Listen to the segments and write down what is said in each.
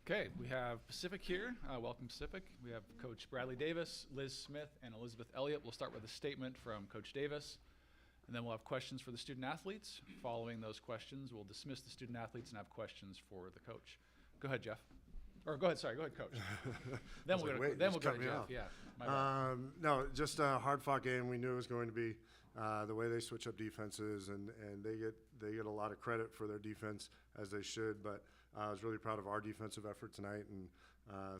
Okay, we have Pacific here. Welcome, Pacific. We have Coach Bradley Davis, Liz Smith, and Elizabeth Elliott. We'll start with a statement from Coach Davis, and then we'll have questions for the student athletes. Following those questions, we'll dismiss the student athletes and have questions for the coach. Go ahead, Jeff. Or go ahead, sorry, go ahead, Coach. Then we'll go to Jeff. Yeah. My bad. No, just a hard-fought game. We knew it was going to be the way they switch up defenses, and they get a lot of credit for their defense, as they should. But I was really proud of our defensive effort tonight, and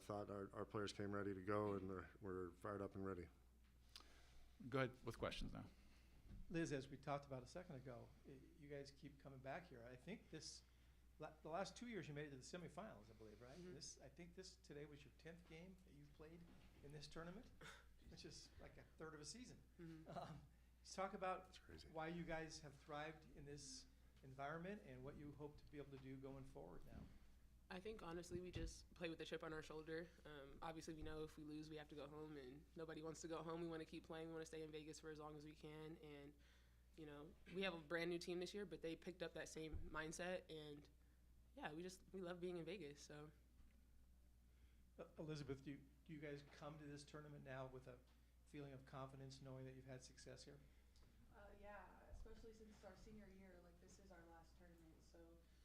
thought our players came ready to go, and we're fired up and ready. Go ahead with questions now. Liz, as we talked about a second ago, you guys keep coming back here. I think the last 2 years you made it to the semifinals, I believe, right? Mm-hmm. I think this today was your 10th game that you've played in this tournament, which is like a third of a season. Mm-hmm. Let's talk about That's crazy. why you guys have thrived in this environment and what you hope to be able to do going forward now. I think honestly we just play with a chip on our shoulder. Obviously we know if we lose we have to go home, and nobody wants to go home. We want to keep playing. We want to stay in Vegas for as long as we can, and you know we have a brand new team this year, but they picked up that same mindset, and yeah, we love being in Vegas. So Elizabeth, do you guys come to this tournament now with a feeling of confidence, knowing that you've had success here? Yeah, especially since our senior year, like this is our last tournament. So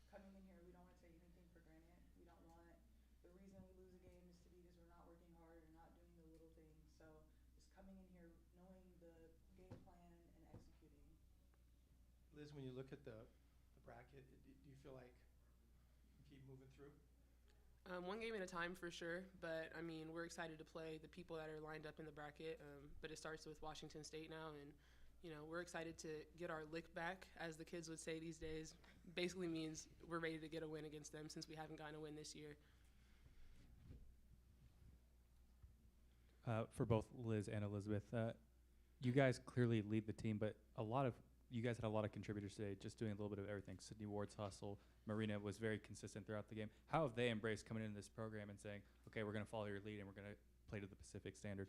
coming in here, we don't want to take anything for granted. We don't want the reason we lose a game is to be because we're not working hard or not doing the little things. So just coming in here, knowing the game plan and executing. Liz, when you look at the bracket, do you feel like you can keep moving through? one game at a time for sure, but I mean we're excited to play the people that are lined up in the bracket. But it starts with Washington State now, and you know, we're excited to get our lick back, as the kids would say these days. Basically means we're ready to get a win against them since we haven't gotten a win this year. For both Liz and Elizabeth, you guys clearly lead the team, but you guys had a lot of contributors today, just doing a little bit of everything. Sydney Ward's hustle, Marina was very consistent throughout the game. How have they embraced coming into this program and saying, okay, we're going to follow your lead and we're going to play to the Pacific standard?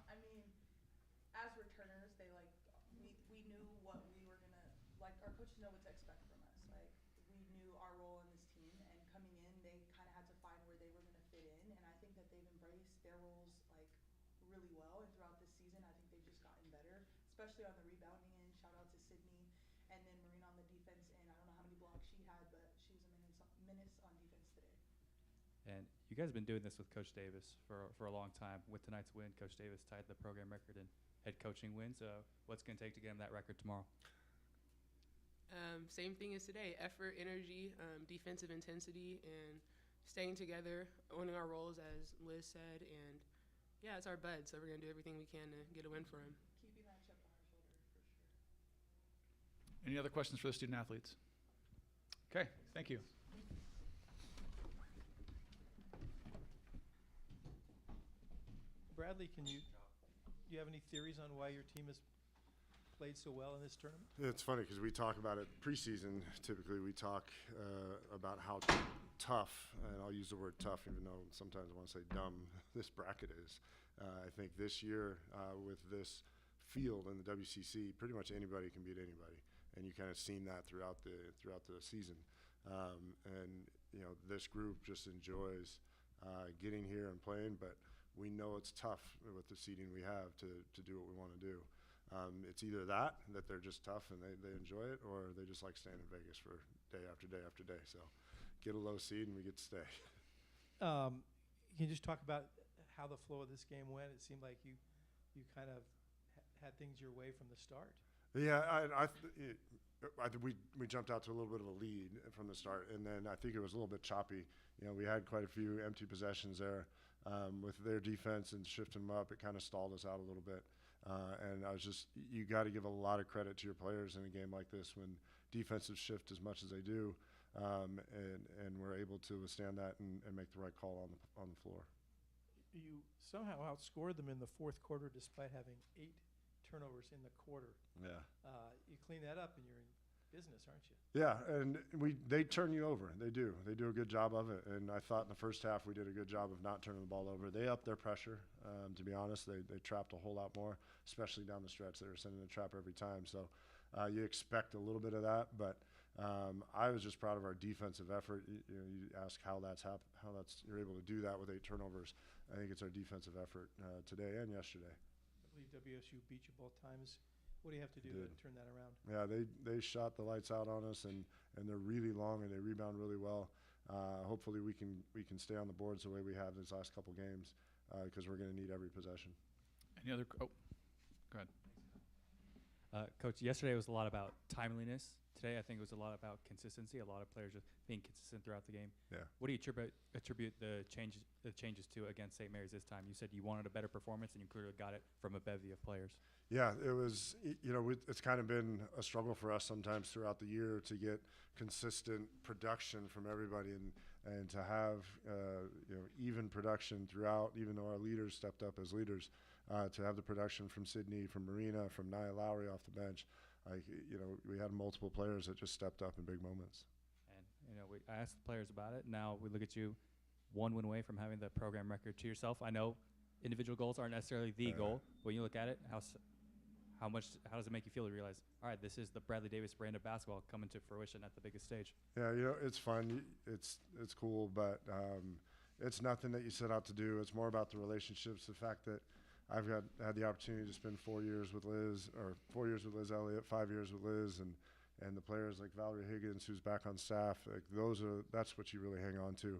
I mean, as returners, we knew what we were gonna, like, our coaches know what to expect from us. Like, we knew our role in this team, and coming in, they kind of had to find where they were gonna fit in. And I think that they've embraced their roles like really well. And throughout this season, I think they've just gotten better, especially on the rebounding end. Shout out to Sydney, and then Marina on the defense end. I don't know how many blocks she had, but she was a menace on defense today. And you guys have been doing this with Coach Davis for a long time. With tonight's win, Coach Davis tied the program record in head coaching wins. What's going to take to get him that record tomorrow? Same thing as today: effort, energy, defensive intensity, and staying together, owning our roles, as Liz said. And yeah, it's our bud, so we're going to do everything we can to get a win for him. Keeping that chip on our shoulder for sure. Any other questions for the student athletes? Okay, thank you. Bradley, do you have any theories on why your team has played so well in this tournament? It's funny because we talk about it preseason. Typically, we talk about how tough, and I'll use the word tough, even though sometimes I want to say dumb, this bracket is. I think this year, with this field in the WCC, pretty much anybody can beat anybody, and you kind of seen that throughout the season. And you know, this group just enjoys getting here and playing, but we know it's tough with the seeding we have to do what we want to do. It's either that they're just tough and they enjoy it, or they just like staying in Vegas for day after day after day. So get a low seed and we get to stay. Can you just talk about how the flow of this game went? It seemed like you kind of had things your way from the start. Yeah, we jumped out to a little bit of a lead from the start, and then I think it was a little bit choppy. You know, we had quite a few empty possessions there. With their defense and shifting them up, it kind of stalled us out a little bit. And you got to give a lot of credit to your players in a game like this when defenses shift as much as they do, and we're able to withstand that and make the right call on the floor. You somehow outscored them in the fourth quarter despite having 8 turnovers in the quarter. Yeah. You clean that up and you're in business, aren't you? Yeah, and they turn you over. They do a good job of it. And I thought in the first half we did a good job of not turning the ball over. They upped their pressure. To be honest, they trapped a whole lot more, especially down the stretch. They were sending a trap every time. So you expect a little bit of that, but I was just proud of our defensive effort. You ask how that's you're able to do that with 8 turnovers. I think it's our defensive effort today and yesterday. I believe WSU beat you both times. What do you have to do to turn that around? Yeah, they shot the lights out on us, and they're really long and they rebound really well. Hopefully we can stay on the boards the way we have these last couple games because we're going to need every possession. Any other? Oh, go ahead. Coach, yesterday was a lot about timeliness. Today, I think it was a lot about consistency. A lot of players just being consistent throughout the game. Yeah. What do you attribute the changes to against St. Mary's this time? You said you wanted a better performance, and you clearly got it from a bevy of players. Yeah, it was. It's kind of been a struggle for us sometimes throughout the year to get consistent production from everybody, and to have even production throughout. Even though our leaders stepped up as leaders, to have the production from Sydney, from Marina, from Nia Lowry off the bench. We had multiple players that just stepped up in big moments. And I asked the players about it. Now we look at you, 1 win away from having the program record to yourself. I know individual goals aren't necessarily the goal. When you look at it, how does it make you feel to realize, all right, this is the Bradley Davis brand of basketball coming to fruition at the biggest stage? Yeah, it's fun. It's cool, but it's nothing that you set out to do. It's more about the relationships, the fact that I've had the opportunity to spend 4 years with Liz, or 4 years with Liz Elliott, 5 years with Liz, and the players like Valerie Higgins, who's back on staff. Like that's what you really hang on to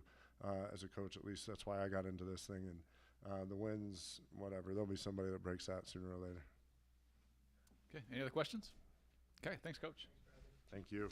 as a coach. At least that's why I got into this thing. And the wins, whatever, there'll be somebody that breaks that sooner or later. Okay. Any other questions? Okay. Thanks, Coach. Thank you.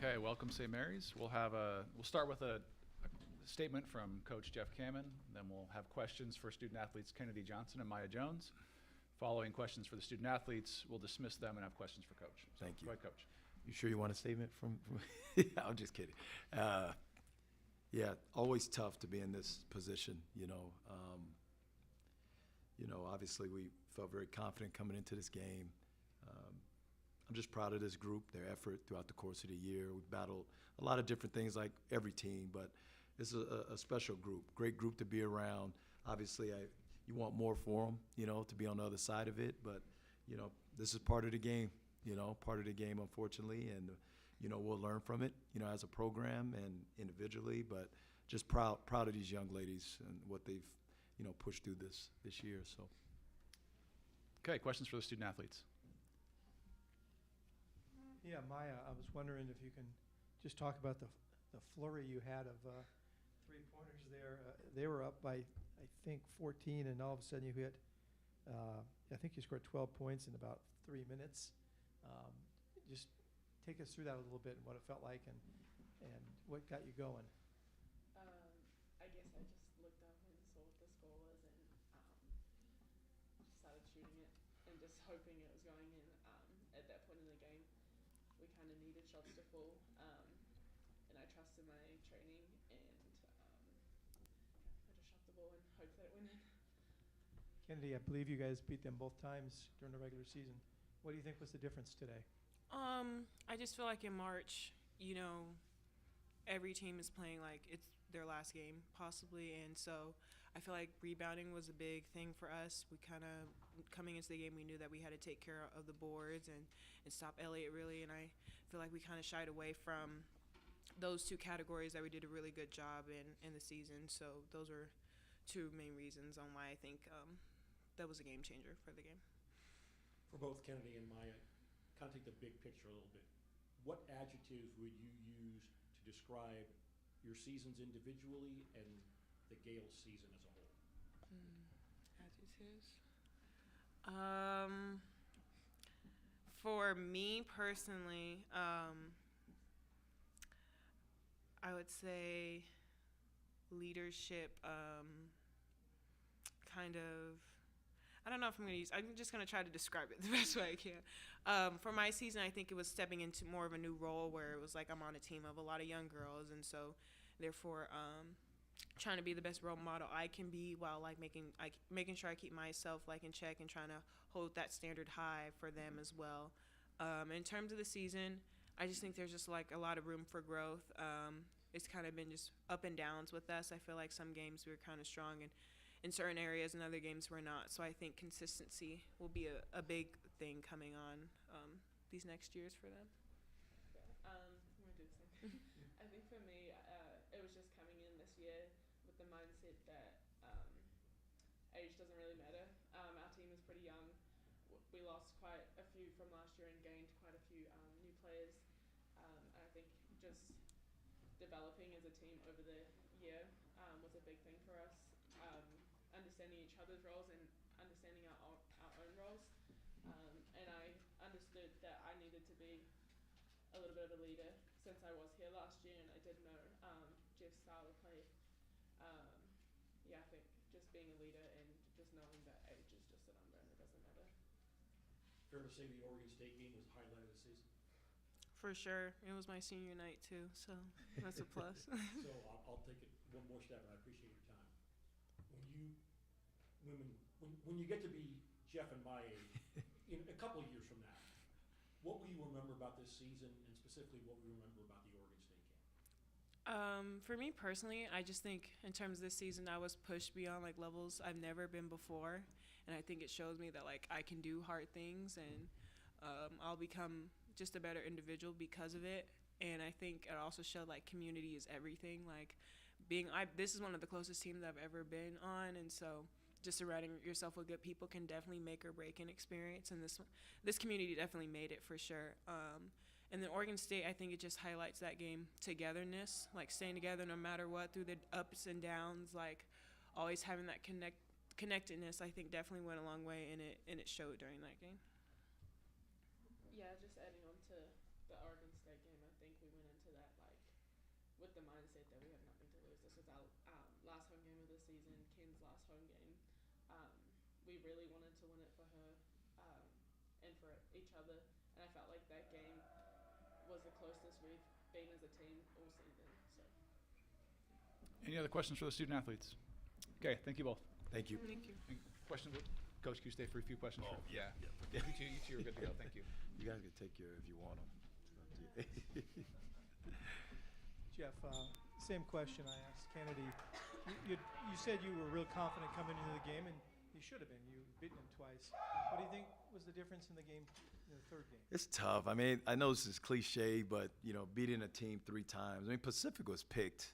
Okay, welcome St. Mary's. We'll start with a statement from Coach Jeff Kamen, then we'll have questions for student athletes Kennedy Johnson and Maya Jones. Following questions for the student athletes, we'll dismiss them and have questions for Coach. So, Thank you. Go ahead, Coach. You sure you want a statement from I'm just kidding. Yeah, always tough to be in this position, you know. Obviously we felt very confident coming into this game. I'm just proud of this group, their effort throughout the course of the year. We battled a lot of different things like every team, but this is a special group, great group to be around. Obviously, you want more for them, you know, to be on the other side of it, but, you know, this is part of the game, unfortunately, and, you know, we'll learn from it, you know, as a program and individually, but just proud of these young ladies and what they've, you know, pushed through this year, so. Okay, questions for the student athletes. Yeah, Maya, I was wondering if you can just talk about the flurry you had of three-pointers there. They were up by, I think, 14, and all of a sudden you hit, I think you scored 12 points in about 3 minutes. Just take us through that a little bit and what it felt like and what got you going. I guess I just looked up and saw what the score was and started shooting it and just hoping it was going in. At that point in the game, we kind of needed shots to fall, and I trusted my training, and I just shot the ball and hoped that it went in. Kennedy, I believe you guys beat them both times during the regular season. What do you think was the difference today? I just feel like in March, you know, every team is playing like it's their last game possibly, and so I feel like rebounding was a big thing for us. We kind of, coming into the game, we knew that we had to take care of the boards and stop Elliott really, and I feel like we kind of shied away from those two categories that we did a really good job in the season. So those are two main reasons on why I think that was a game changer for the game. For both Kennedy and Maya, kind of take the big picture a little bit. What adjectives would you use to describe your seasons individually and the Gales season as a whole? Adjectives. For me personally, I would say leadership, kind of, I don't know if I'm just going to try to describe it the best way I can. For my season, I think it was stepping into more of a new role where it was like I'm on a team of a lot of young girls, and so therefore trying to be the best role model I can be while like making sure I keep myself like in check and trying to hold that standard high for them as well. In terms of the season, I just think there's just like a lot of room for growth. It's kind of been just up and downs with us. I feel like some games we were kind of strong in certain areas and other games we're not. So I think consistency will be a big thing coming on these next years for them. I'm gonna do the same. I think for me, it was just coming in this year with the mindset that age doesn't really matter. Our team is pretty young. We lost quite a few from last year and gained quite a few new players. I think just developing as a team over the year was a big thing for us. Understanding each other's roles and understanding our own roles. And I understood that I needed to be a little bit of a leader since I was here last year, and I did know Jeff's style of play. I think just being a leader and just knowing that age is just a number and it doesn't matter. Fair to say the Oregon State game was the highlight of the season? For sure. It was my senior night too, so that's a plus. So I'll take it one more step, and I appreciate your time. When you get to be Jeff and my age, in a couple of years from now, what will you remember about this season, and specifically what will you remember about the Oregon State game? For me personally, I just think in terms of this season, I was pushed beyond like levels I've never been before, and I think it shows me that like I can do hard things, and I'll become just a better individual because of it. And I think it also showed like community is everything. Like this is one of the closest teams I've ever been on, and so just surrounding yourself with good people can definitely make or break an experience. And this community definitely made it for sure. And then Oregon State, I think it just highlights that game togetherness, like staying together no matter what through the ups and downs, like always having that connectedness. I think definitely went a long way, and it showed during that game. Yeah, just adding on to the Oregon State game, I think we went into last home game. We really wanted to win it for her and for each other, and I felt like that game was the closest we've been as a team all season. So. Any other questions for the student athletes? Okay, thank you both. Thank you. Thank you. Any questions? Coach, can you stay for a few questions? Oh, yeah. yeah. You two are good to go. Thank you. You guys can take care if you want them. Jeff, same question I asked Kennedy. You said you were real confident coming into the game, and you should have been. You've beaten him twice. What do you think was the difference in the game, in the third game? It's tough. I mean, I know this is cliche, but, beating a team 3 times. I mean, Pacific was picked.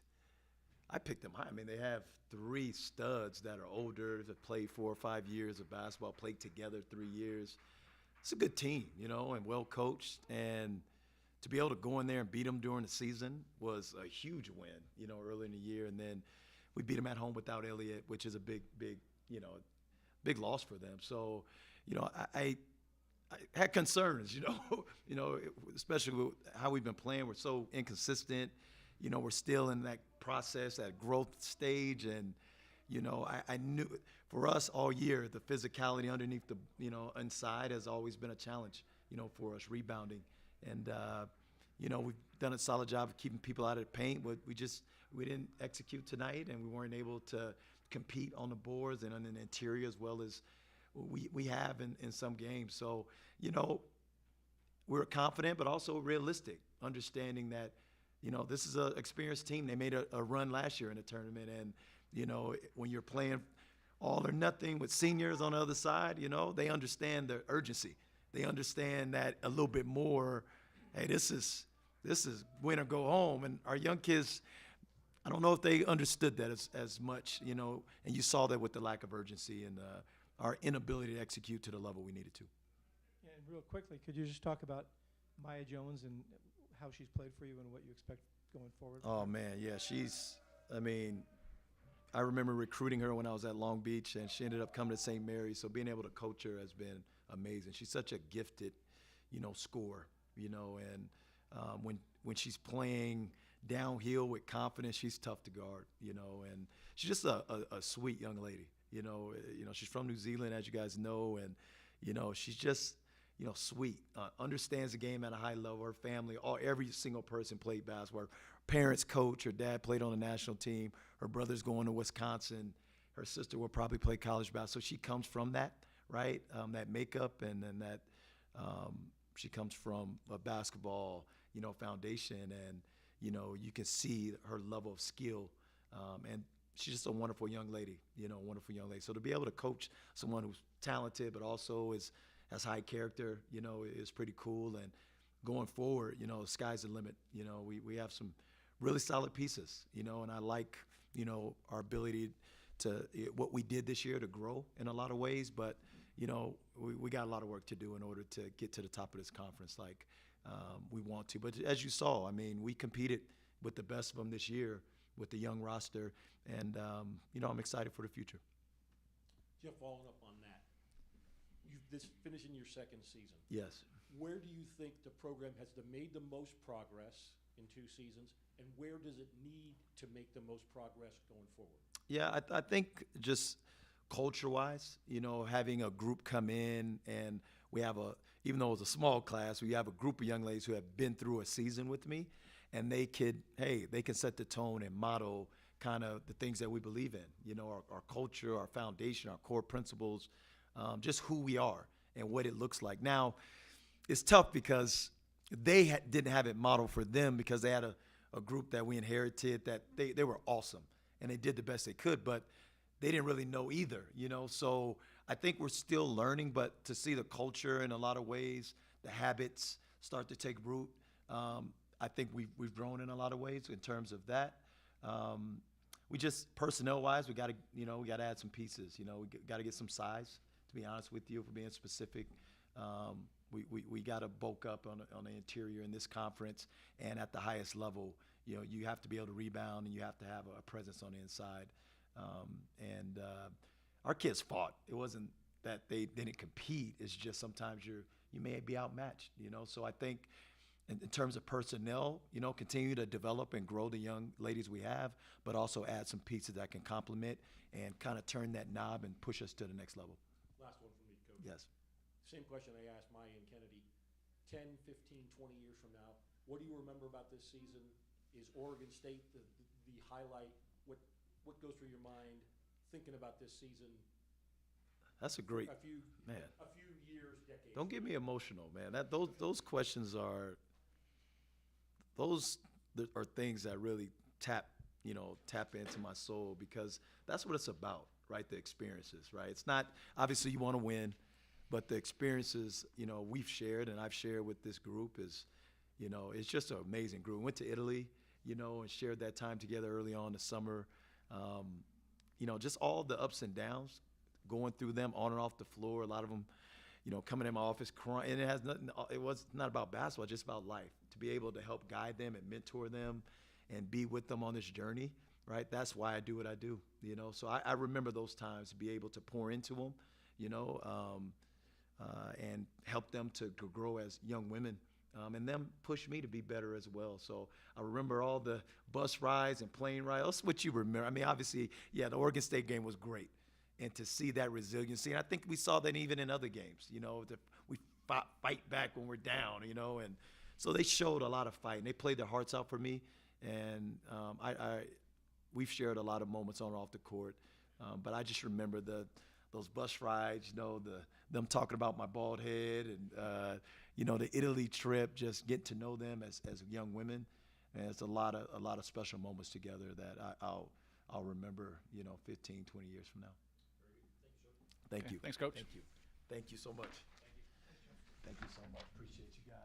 I picked them high. I mean, they have 3 studs that are older, that played 4 or 5 years of basketball, played together 3 years. It's a good team, and well coached. And to be able to go in there and beat them during the season was a huge win, early in the year. And then we beat them at home without Elliott, which is a big loss for them. So, I had concerns, especially with how we've been playing. We're so inconsistent. We're still in that process, that growth stage. And, I knew for us all year, the physicality underneath the, inside has always been a challenge, for us rebounding. And, we've done a solid job of keeping people out of the paint, but we didn't execute tonight, and we weren't able to compete on the boards and on the interior as well as we have in some games. So, we're confident, but also realistic, understanding that, this is an experienced team. They made a run last year in the tournament, and, when you're playing all or nothing with seniors on the other side, they understand the urgency. They understand that a little bit more. Hey, this is win or go home. And our young kids, I don't know if they understood that as much, and you saw that with the lack of urgency and our inability to execute to the level we needed to. Yeah, and real quickly, could you just talk about Maya Jones and how she's played for you and what you expect going forward? Oh, man, yeah, I remember recruiting her when I was at Long Beach, and she ended up coming to St. Mary's, so being able to coach her has been amazing. She's such a gifted, scorer, and when she's playing downhill with confidence, she's tough to guard, and she's just a sweet young lady, she's from New Zealand, as you guys know, and, she's just, sweet, understands the game at a high level. Her family, every single person played basketball. Her parents coach, her dad played on the national team, her brother's going to Wisconsin, her sister will probably play college basketball. So she comes from that, right? That makeup, and then that she comes from a basketball, foundation, and, you can see her level of skill. And she's just a wonderful young lady, wonderful young lady. So to be able to coach someone who's talented, but also has high character, is pretty cool. And going forward, the sky's the limit. We have some really solid pieces, and I like, our ability to what we did this year to grow in a lot of ways. But, we got a lot of work to do in order to get to the top of this conference like we want to. But as you saw, I mean, we competed with the best of them this year with the young roster. And, I'm excited for the future. Jeff, following up on that, this finishing your second season. Yes. Where do you think the program has made the most progress in 2 seasons, and where does it need to make the most progress going forward? Yeah, I think just culture-wise, having a group come in, and we have even though it was a small class, we have a group of young ladies who have been through a season with me, and they can set the tone and model kind of the things that we believe in, our culture, our foundation, our core principles, just who we are and what it looks like. Now, it's tough because they didn't have it modeled for them, because they had a group that we inherited that they were awesome, and they did the best they could, but they didn't really know either, So I think we're still learning, but to see the culture in a lot of ways, the habits start to take root, I think we've grown in a lot of ways in terms of that. We just personnel-wise, we got to add some pieces. We got to get some size. To be honest with you, for being specific, we got to bulk up on the interior in this conference, and at the highest level, you have to be able to rebound, and you have to have a presence on the inside. And our kids fought. It wasn't that they didn't compete. It's just sometimes you may be outmatched. So I think in terms of personnel, continue to develop and grow the young ladies we have, but also add some pieces that can complement and kind of turn that knob and push us to the next level. Last one from me, Coach. Yes. Same question I asked Maya and Kennedy. 10, 15, 20 years from now, what do you remember about this season? Is Oregon State the highlight? What goes through your mind thinking about this season? That's a great, A few years, decades. don't get me emotional, man. Those questions are things that really tap into my soul, because that's what it's about, right? The experiences, right? It's not, obviously you want to win, but the experiences, we've shared and I've shared with this group is, it's just an amazing group. We went to Italy, and shared that time together early on in the summer. Just all the ups and downs, going through them on and off the floor. A lot of them, coming in my office crying. And it was not about basketball, just about life. To be able to help guide them and mentor them and be with them on this journey, right? That's why I do what I do, So I remember those times, to be able to pour into them, and help them to grow as young women, and them push me to be better as well. So I remember all the bus rides and plane rides. That's what you remember. I mean, obviously, yeah, the Oregon State game was great. And to see that resiliency, and I think we saw that even in other games, we fight back when we're down, and so they showed a lot of fight, and they played their hearts out for me. And we've shared a lot of moments on and off the court, but I just remember those bus rides, them talking about my bald head, and the Italy trip, just getting to know them as young women, and it's a lot of special moments together that I'll remember, 15, 20 years from now. Thank Okay, you. thanks, Coach. Thank you. Thank you so much. Thank you so much. Appreciate you guys.